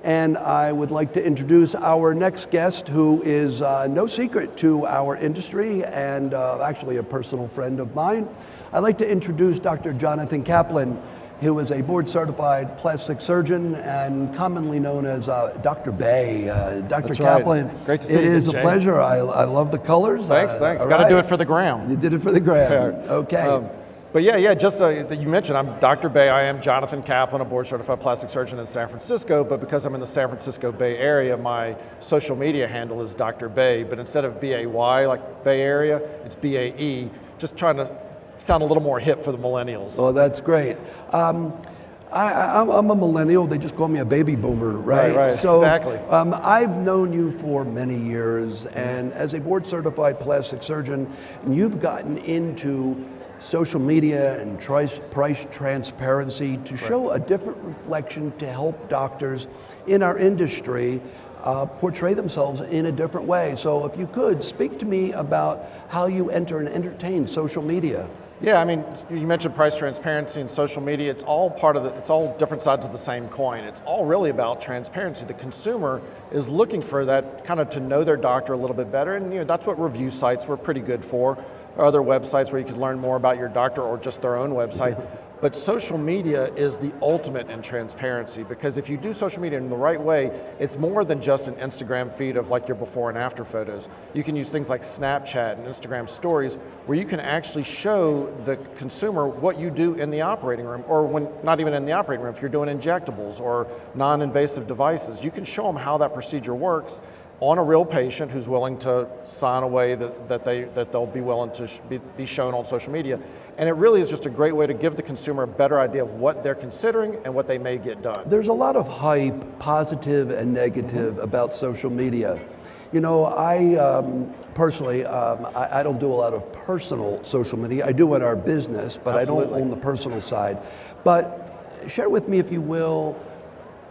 And I would like to introduce our next guest, who is no secret to our industry and actually a personal friend of mine. I'd like to introduce Dr. Jonathan Kaplan, who is a board-certified plastic surgeon and commonly known as Dr. Bay. Dr. That's Kaplan, right. Great to see you, it is a Jay. pleasure. I love the colors. Thanks. Got to do it for the gram. You did it for the gram. Okay. But yeah, just that you mentioned, I'm Dr. Bay. I am Jonathan Kaplan, a board-certified plastic surgeon in San Francisco, but because I'm in the San Francisco Bay Area, my social media handle is Dr. Bay, but instead of B-A-Y, like Bay Area, it's B-A-E, just trying to sound a little more hip for the millennials. Oh, that's great. I'm a millennial. They just call me a baby boomer, right? Right, so, exactly. I've known you for many years, and as a board-certified plastic surgeon, you've gotten into social media and price transparency to show a different reflection to help doctors in our industry portray themselves in a different way. So if you could, speak to me about how you enter and entertain social media. Yeah, I mean, you mentioned price transparency and social media. It's all it's all different sides of the same coin. It's all really about transparency. The consumer is looking for that kind of to know their doctor a little bit better, and that's what review sites were pretty good for. Or other websites where you can learn more about your doctor or just their own website. But social media is the ultimate in transparency, because if you do social media in the right way, it's more than just an Instagram feed of like your before and after photos. You can use things like Snapchat and Instagram stories where you can actually show the consumer what you do in the operating room, or when not even in the operating room, if you're doing injectables or non-invasive devices, you can show them how that procedure works on a real patient who's willing to sign away that they'll be willing to be shown on social media. And it really is just a great way to give the consumer a better idea of what they're considering and what they may get done. There's a lot of hype, positive and negative, about social media. You know, I personally, I don't do a lot of personal social media. I do in our business, but Absolutely. I don't own the personal side. But share with me, if you will,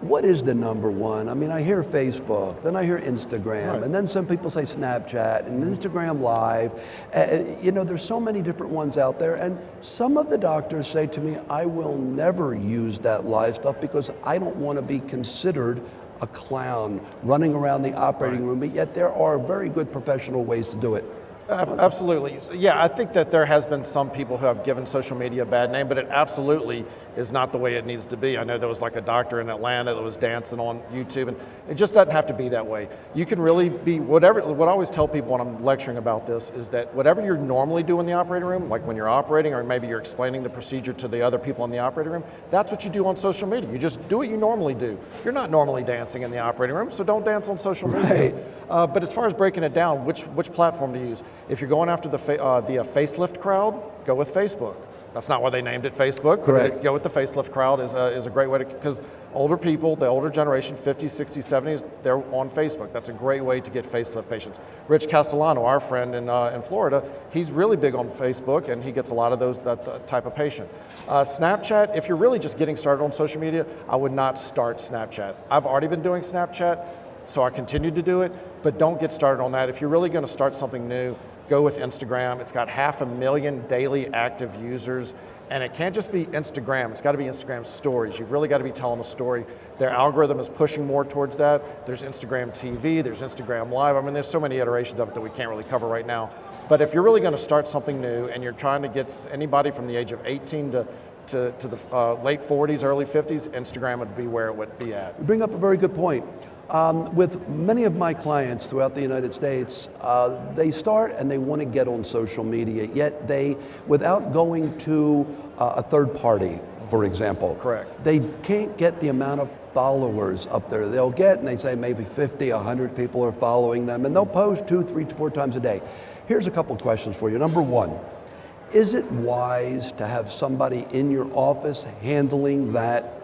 what is the number one? I mean, I hear Facebook, then I hear Instagram, right. and then some people say Snapchat and Instagram Live. There's so many different ones out there, and some of the doctors say to me, I will never use that live stuff because I don't want to be considered a clown running around the operating room, but yet there are very good professional ways to do it. Absolutely. Yeah, I think that there has been some people who have given social media a bad name, but it absolutely is not the way it needs to be. I know there was like a doctor in Atlanta that was dancing on YouTube, and it just doesn't have to be that way. You can really be what I always tell people when I'm lecturing about this is that whatever you normally do in the operating room, like when you're operating or maybe you're explaining the procedure to the other people in the operating room, that's what you do on social media. You just do what you normally do. You're not normally dancing in the operating room, so don't dance on social media. Right. But as far as breaking it down, which platform to use? If you're going after the facelift crowd, go with Facebook. That's not why they named it Facebook. Correct. Go with the facelift crowd is a great way to, because older people, the older generation, 50s, 60s, 70s, they're on Facebook. That's a great way to get facelift patients. Rich Castellano, our friend in Florida, he's really big on Facebook, and he gets a lot of that type of patient. Snapchat, if you're really just getting started on social media, I would not start Snapchat. I've already been doing Snapchat, so I continue to do it, but don't get started on that. If you're really going to start something new, go with Instagram. It's got 500,000 daily active users, and it can't just be Instagram. It's got to be Instagram stories. You've really got to be telling a story. Their algorithm is pushing more towards that. There's Instagram TV, there's Instagram Live. I mean, there's so many iterations of it that we can't really cover right now. But if you're really going to start something new and you're trying to get anybody from the age of 18 to the late 40s, early 50s, Instagram would be where it would be at. You bring up a very good point. With many of my clients throughout the United States, they start and they want to get on social media, yet they, without going to a third party, for example. Correct. They can't get the amount of followers up there. They'll get, and they say maybe 50, 100 people are following them, and they'll post 2, 3, 4 times a day. Here's a couple questions for you. Number one, is it wise to have somebody in your office handling that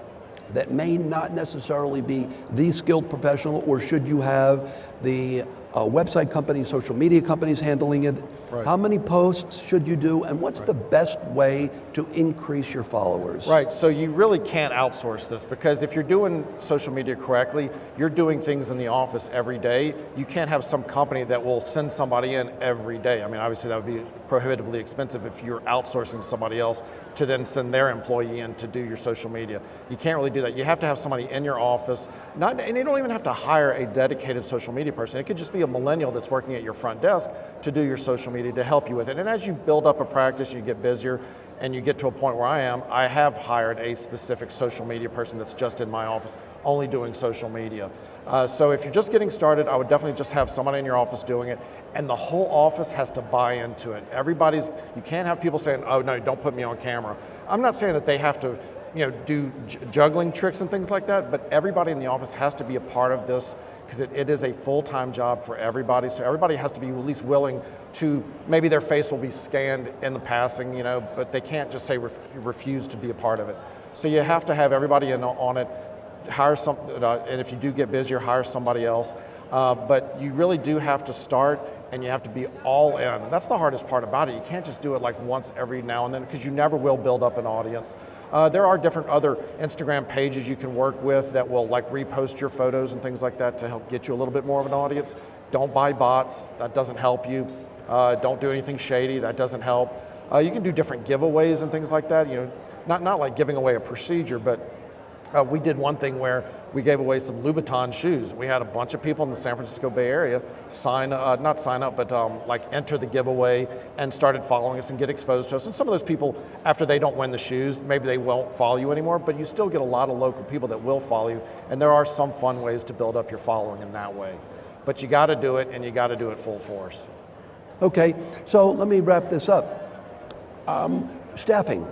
may not necessarily be the skilled professional, or should you have the website companies, social media companies handling it. Right. How many posts should you do, and what's the best way to increase your followers? Right, so you really can't outsource this, because if you're doing social media correctly, you're doing things in the office every day. You can't have some company that will send somebody in every day. I mean, obviously that would be prohibitively expensive if you're outsourcing to somebody else to then send their employee in to do your social media. You can't really do that. You have to have somebody in your office, and you don't even have to hire a dedicated social media person. It could just be a millennial that's working at your front desk to do your social media, to help you with it. And as you build up a practice, you get busier, and you get to a point where I have hired a specific social media person that's just in my office, only doing social media. So if you're just getting started, I would definitely just have somebody in your office doing it, and the whole office has to buy into it. You can't have people saying, oh no, don't put me on camera. I'm not saying that they have to do juggling tricks and things like that, but everybody in the office has to be a part of this, because it is a full-time job for everybody. So everybody has to be at least willing to, maybe their face will be scanned in the passing, but they can't just say refuse to be a part of it. So you have to have everybody in on it, hire and if you do get busier, hire somebody else. But you really do have to start, and you have to be all in. And that's the hardest part about it. You can't just do it like once every now and then, because you never will build up an audience. There are different other Instagram pages you can work with that will like repost your photos and things like that to help get you a little bit more of an audience. Don't buy bots, that doesn't help you. Don't do anything shady, that doesn't help. You can do different giveaways and things like that. Not like giving away a procedure, but we did one thing where we gave away some Louboutin shoes. We had a bunch of people in the San Francisco Bay Area enter the giveaway and started following us and get exposed to us. And some of those people, after they don't win the shoes, maybe they won't follow you anymore, but you still get a lot of local people that will follow you. And there are some fun ways to build up your following in that way. But you gotta do it, and you gotta do it full force. Okay, so let me wrap this up. Staffing.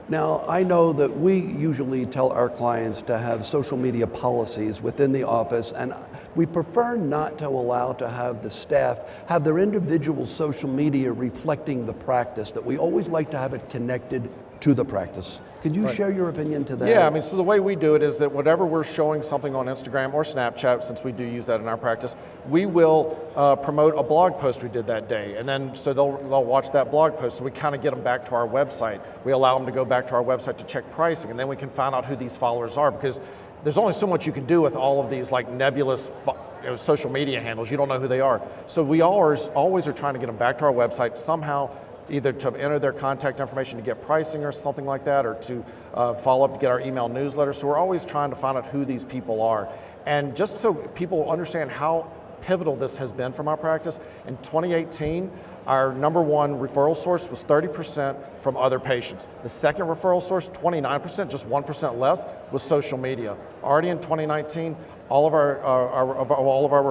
Now, I know that we usually tell our clients to have social media policies within the office, and we prefer not to allow to have the staff have their individual social media reflecting the practice, that we always like to have it connected to the practice. Could you share your opinion to that? Yeah, I mean, so the way we do it is that whenever we're showing something on Instagram or Snapchat, since we do use that in our practice, we will promote a blog post we did that day. And then, so they'll watch that blog post, so we kind of get them back to our website. We allow them to go back to our website to check pricing, and then we can find out who these followers are, because there's only so much you can do with all of these like nebulous social media handles. You don't know who they are. So we always are trying to get them back to our website somehow, either to enter their contact information to get pricing or something like that, or to follow up to get our email newsletter. So we're always trying to find out who these people are. And just so people understand how pivotal this has been from our practice, in 2018, our number one referral source was 30% from other patients. The second referral source, 29%, just 1% less, was social media. Already in 2019, all of our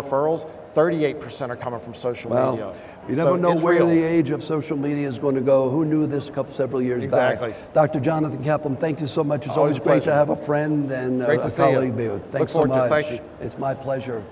referrals, 38% are coming from social media. You never know where the age of social media is going to go. Who knew this several years back? Dr. Jonathan Kaplan, thank you so much. It's always great to have a friend and a colleague be with. Thanks so much. Thank you. It's my pleasure.